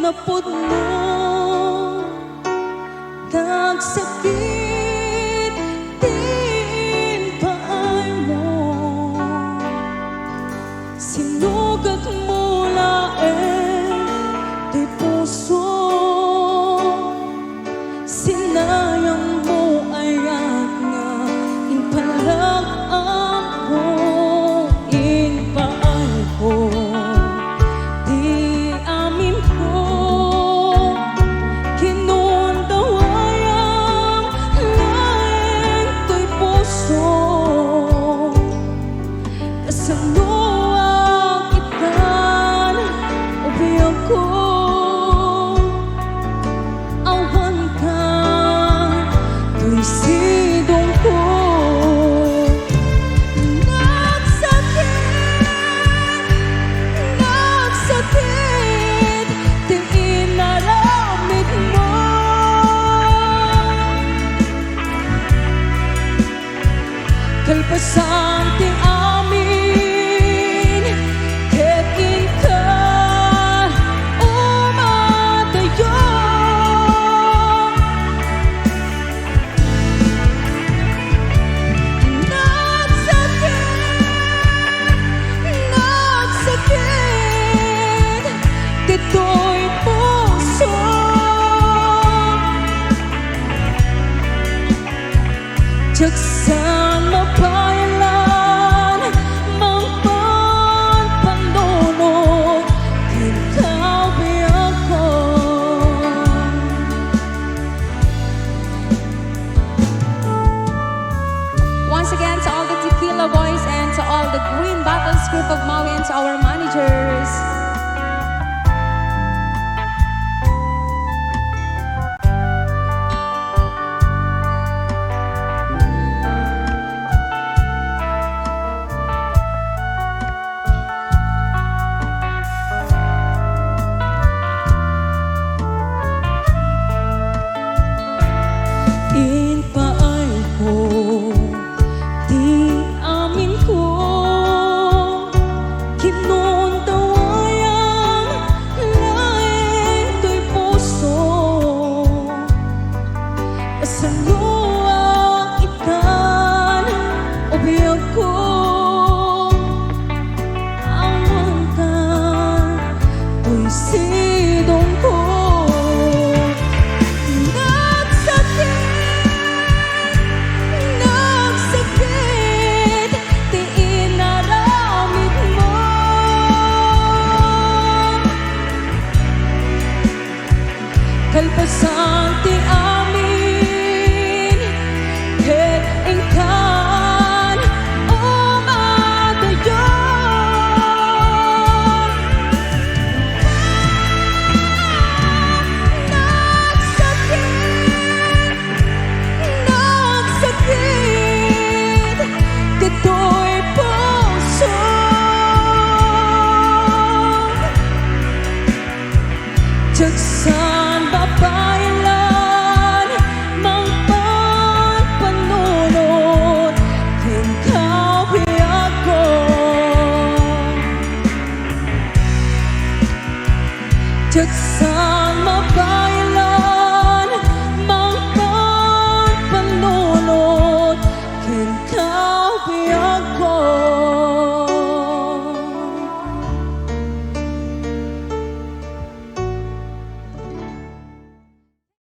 mapudno nagsakit din paay mo, sinugat mo laeng di puso, sinayang mo ayat nga inpalag ako inpaay ko. Sidong ko nagsakit din inaramid mo, kalpasan ting amin ketin ka umadayo. Dito'y puso jaksan mapailan mangpanpanunod kinkawi ako. Once again, to all the Tequila Boys and to all the Green Battles group of Maui and to our managers. Inpaay ko, di amin ko, kinuntawayang laeng to'y puso, asaluang itan o biyag ko, awan ka to'y sidong ko. Kalpasan ti amin ket ingkan umadayo. Nagsakit dito'y puso jaksan